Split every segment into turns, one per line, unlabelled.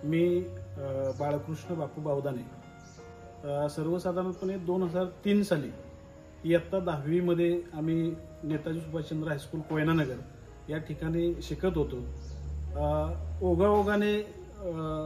मी बाळकृष्ण बापू बावदाने सर्वसाधारणपणे 2003 साली इयत्ता 10वी मध्ये आम्ही नेताजी सुभाषचंद्र हायस्कूल कोयनानगर या ठिकाणी शिकत होतो। ओघाओघाने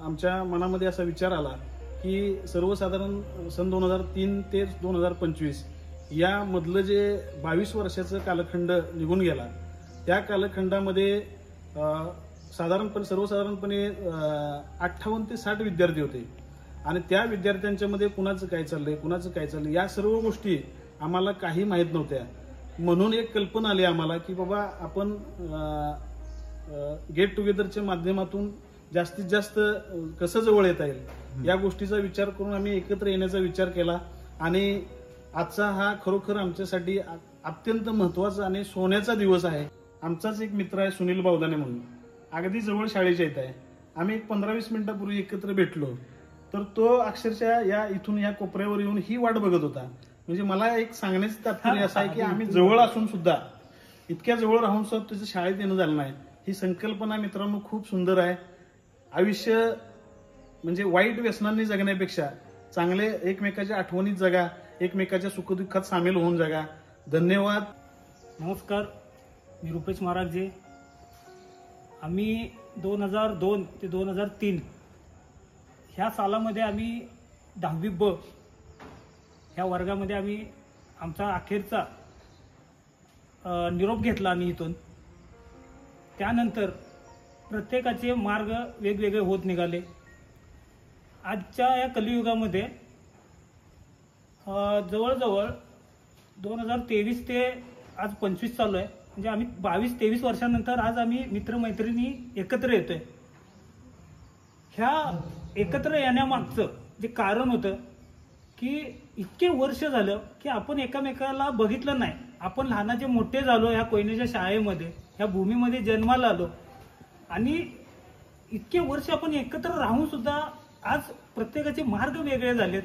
आमच्या मनामध्ये असा विचार आला की सर्वसाधारण सन 2003 ते 2025 या मधलं जे 22 वर्षाचं कालखंड निघून गेला, त्या कालखंडामध्ये सर्वसाधारणपणे 58 ते 60 विद्यार्थी होते आणि त्या विद्यार्थ्यांच्या मध्ये कुणाचं काय चाललंय या सर्व गोष्टी आम्हाला काही माहीत नव्हत्या। म्हणून एक कल्पना आली आम्हाला की बाबा आपण गेट टुगेदरच्या माध्यमातून जास्तीत जास्त कसं जवळ येता येईल या गोष्टीचा विचार करून आम्ही एकत्र येण्याचा विचार केला आणि आजचा हा खरोखर आमच्यासाठी अत्यंत महत्त्वाचा आणि सोन्याचा दिवस आहे। आमचाच एक मित्र आहे सुनील बावदाने म्हणून, अगदी जवळ शाळेच्या इथं आहे। आम्ही एक 15-20 मिनिटापूर्वी एकत्र भेटलो तर तो अक्षरशः या इथून या कोपऱ्यावर येऊन ही वाट बघत होता। म्हणजे मला एक सांगण्याचं तात्पर्य असं आहे की आम्ही जवळ असून सुद्धा इतक्या जवळ राहून सुद्धा तुझं शाळेत येणं झालं नाही। ही संकल्पना मित्रांनो खूप सुंदर आहे। आयुष्य म्हणजे वाईट व्यसनांनी जगण्यापेक्षा चांगले एकमेकाच्या आठवणीत जगा, एकमेकाच्या सुखदुःखात सामील होऊन जगा। धन्यवाद।
नमस्कार, मी रुपेश महाराजे। आम्ही 2002 ते 2003 ह्या सालामध्ये आम्ही 10वी ब ह्या वर्गामध्ये आम्ही आमचा अखेरचा निरोप घेतला। आम्ही इथून त्यानंतर प्रत्येकाचे मार्ग वेगवेगळे होत निघाले। आजच्या या कलियुगामध्ये जवळजवळ 2023 ते आज 25 चालू आहे, म्हणजे आम्ही 22-23 वर्षानंतर आज आम्ही मित्रमैत्रिणी एकत्र येतोय। ह्या एकत्र येण्यामागचं जे कारण होतं की इतके वर्ष झालं की आपण एकमेकाला बघितलं नाही। आपण लहानाचे मोठे झालो, ह्या कोयनेच्या शाळेमध्ये, ह्या भूमीमध्ये जन्माला आलो आणि इतके वर्ष आपण एकत्र राहून सुद्धा आज प्रत्येकाचे मार्ग वेगळे झालेत,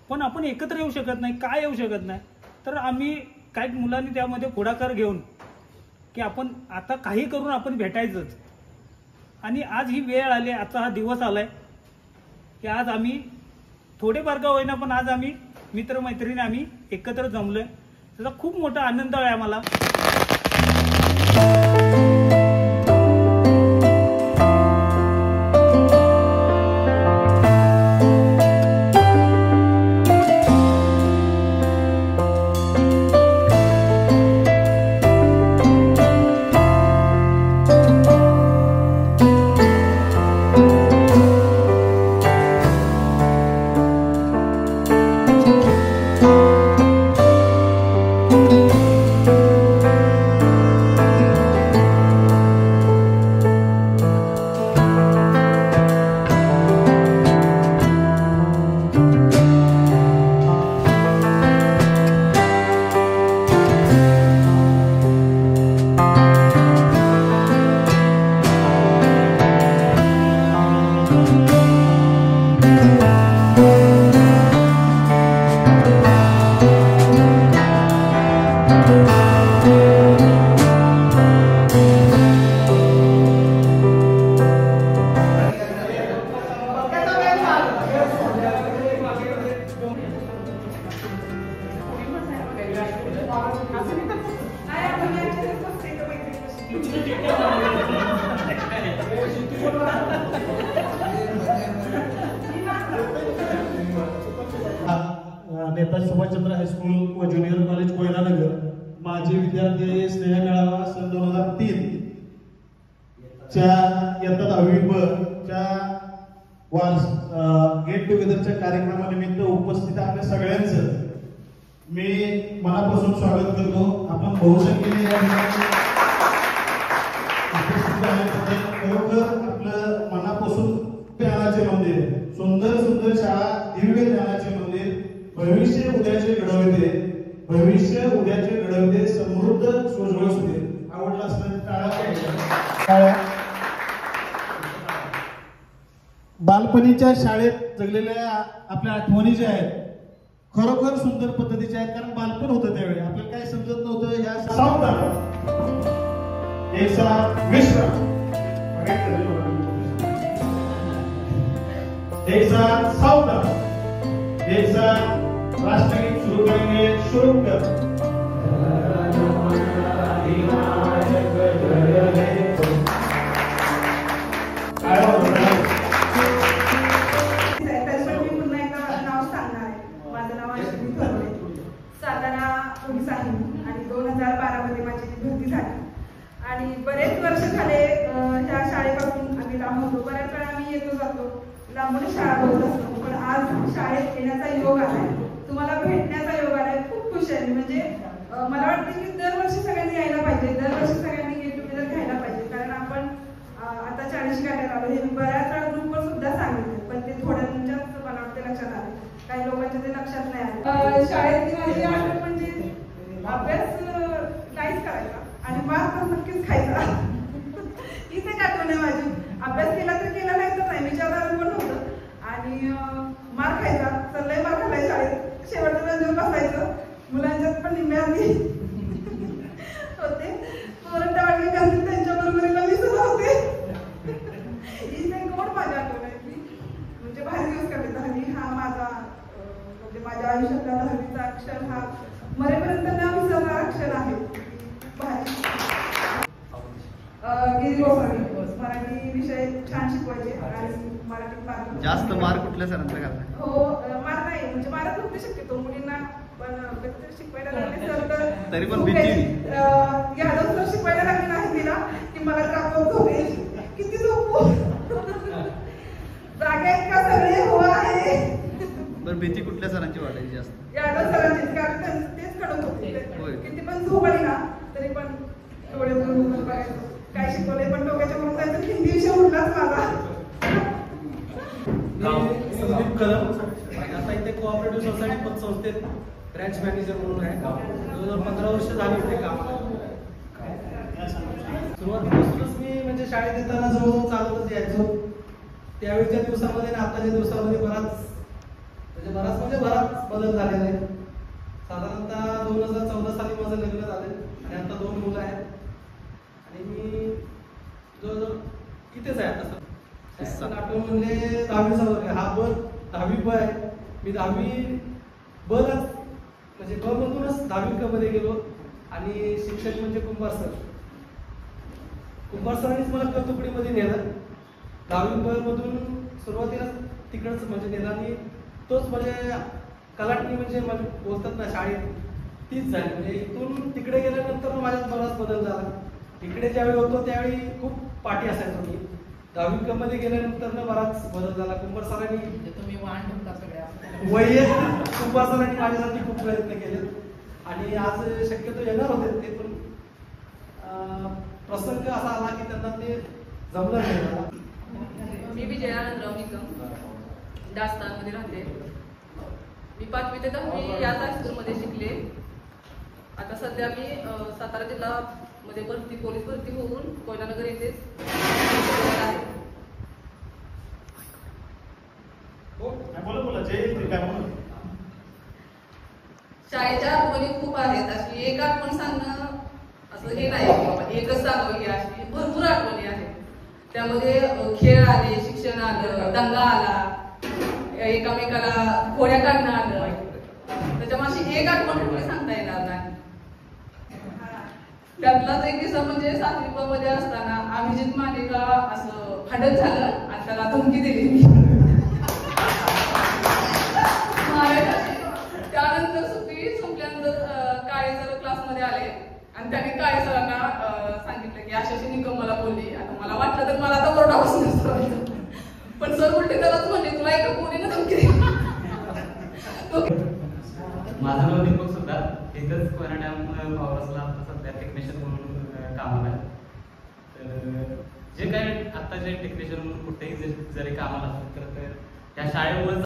पण आपण एकत्र येऊ शकत नाही। काय येऊ शकत नाही तर आम्ही काही मुलांनी त्यामध्ये पुढाकार घेऊन की आपण आता काही करून आपण भेटायचंच आणि आज ही वेळ आली, आजचा हा दिवस आलाय की आज आम्ही थोडेफार का होईना पण आज आम्ही मित्रमैत्रिणी आम्ही एकत्र जमलोय। त्याचा खूप मोठा आनंद आहे आम्हाला।
नेताजी सुभाषचंद्र हायस्कूल व ज्युनियर कॉलेज कोयनानगर माझे विद्यार्थी स्नेह मेळावा सन 2003 च्या इयत्ता 10वी ब च्या गेट टुगेदरच्या कार्यक्रमानिमित्त उपस्थित आपल्या सगळ्यांचं मी मनापासून स्वागत करतो। आपण बहुसंख्येने या ठिकाणी उपस्थित झाल्याबद्दल खरोखर आपलं मनापासून ज्ञानाचे मंदिर, सुंदर सुंदर शाळा, दिव्य ज्ञानाचे मंदिर, भविष्य उद्याचे घडवते समृद्ध सोजवळ सुधीर। आवडला असणार टाळ्या। बालपणीच्या शाळेत जगलेल्या आपल्या आठवणी ज्या आहेत खरोखर सुंदर पद्धतीच्या आहेत, कारण बालपण होतं त्यावेळी आपल्याला काय समजत नव्हतं। या विश्राम प्रसाद सावकर यांचा राष्ट्रगीत सुरू करेंगे शुभकर।
सातारा पोलीस आहे आणि 2012 मध्ये माझी भरती झाली आणि बरेच वर्ष झाले ह्या शाळेपासून आम्ही लांब होतो। बऱ्याच वेळा आम्ही येतो जातो, लांबूनच शाळा बघत असतो, पण आज शाळेत येण्याचा योग आलाय, तुम्हाला भेटण्याचा योग आलाय। खूप खुश आहे मी, म्हणजे मला वाटतं की दरवर्षी सगळ्यांनी यायला पाहिजे, दरवर्षी सगळ्यांनी गेट टुगेदर घ्यायला पाहिजे, कारण आपण आता 40 गाठ्यात आलो। हे मी बऱ्याच वेळा ग्रुपवर सुद्धा सांगितलं, पण ते थोड्यांच्याच मला वाटतं लक्षात आलं, काही लोकांच्या ते लक्षात नाही आलं। शाळेतली माझी आठवण म्हणजे अभ्यास नाहीच करायचा आणि मार तर नक्कीच खायचा। हीच एक आठवण आहे माझी, अभ्यास केला तर केला, नाही तर नाही, विचारायला पण नव्हतं आणि मार खायचा, सल्लाही मार खाल्लाय शाळेत, शेवटच्या रंजून बसायचं, मुलांच्यात पण निम्म्या होते, पोरं टाळली घालून त्यांच्या बरोबरीला मी सुद्धा होते। हीच एक गोड माझी आठवण आहे की म्हणजे भारी दिवस काढले। दहावी हा माझा म्हणजे माझ्या आयुष्यातला 10वीचा अक्षर हा मरेपर्यंत न विसरणारा अक्षर आहे। गिरी गोसावी मराठी विषय छान शिकवायचे आणि मराठीत
जास्त मार्क कुठल्या सरांचा घालला?
हो, मार नाही म्हणजे मारत नव्हते शक्यतो मुलींना, पण शिकवायला लागले सर तर
तरी पण भीती
यादव सर शिकवायला लागले नाही तिला की मला त्रास होते, किती झोपू जागा आहेत का सगळे हो आहे।
बरं, भीती कुठल्या सरांची वाटायची जास्त?
यादव सरांचीच, कारण त्यांचं तेच कडक होते, किती पण झोप आली ना तरी पण डोळे उघडून बघायचं, काय शिकवलंय पण डोक्याच्या वरून जायचं, हिंदी विषय उठलाच माझा।
संदीप कदम, आता इथे कोऑपरेटिव्ह सोसायटी पतसंस्थेत ब्रँच मॅनेजर म्हणून आहे, 2015 वर्ष झाली होते कामाला। सुरुवातीपासूनच मी म्हणजे शाळेत येताना जवळजवळ चालतच यायचो। त्यावेळीच्या दिवसामध्ये आणि आताच्या दिवसामध्ये बराच बदल झालेला आहे। साधारणतः 2014 साली माझं लग्न झालं आणि आता 2 मुलं आहेत आणि मी जवळजवळ इथेच आहे आता। आठवण म्हणजे 10वीचा वर्ग, हा ब 10वी ब आहे, मी 10वी बलाच म्हणजे ब मधूनच 10वी क मध्ये गेलो आणि शिक्षक म्हणजे कुंभार सरांनीच मला क तुकडीमध्ये नेलं। 10वी ब मधून सुरुवातीला तिकडच म्हणजे नेलं आणि तोच म्हणजे कलाटणी म्हणजे बोलतात ना शाळेत तीच झाली, म्हणजे इथून तिकडे गेल्यानंतर माझ्यात बराच बदल झाला। इकडे ज्यावेळी होतो त्यावेळी खूप पाठी असायचो मी, 10वी क मध्ये गेल्यानंतर बराच बदल झाला। कुंभार सरांनी वैयक्तिक कुंभार सरांनी माझ्यासाठी खूप प्रयत्न केले आणि आज शक्यतो येणार होते ते, पण प्रसंग असा आला की त्यांना ते जमलं नाही।
मी विजयानंदराव निकम, दास्तानमध्ये राहते। मी 5वी ते 10वी याच हायस्कूलमध्ये शिकले। आता सध्या मी सातारा जिल्हा मध्ये पोलीस भरती होऊन कोयनानगर येथेच आहे। शाळेच्या आठवणी खूप आहेत, अशी एक आठवण सांगणं असं हे नाही बाबा एकच सांगावी, अशी भरपूर आठवणी आहेत। त्यामध्ये खेळ आले, शिक्षण आलं, दंगा आला, एकामेकाला खोड्या काढणं आलं, त्याच्यामुळे एक आठवण कुठली सांगता येणार नाही। त्यातलाच एक दिवसा म्हणजे 7वी ब मध्ये असताना अभिजित मानेला असं भांडण झालं आणि त्याला धमकी दिली। त्यानंतर सुट्टी संपल्यानंतर काळे सर क्लासमध्ये आले आणि त्यांनी काळे सरांना सांगितलं की अशी निकम मला बोलली। आता मला वाटलं तर मला आता ओरडा बसून, पण सर उलटे त्यालाच म्हणले तुला एका कोणीने धमकी दिली।
माझं नाव दीपक सुद्धा, इथंच कोयना डॅम पॉवरसला आता सध्या टेक्निशियन म्हणून कामाला आहे। तर जे काही आता जे टेक्निशियन म्हणून कुठेही जरी कामाला असेल तर त्या शाळेमुळे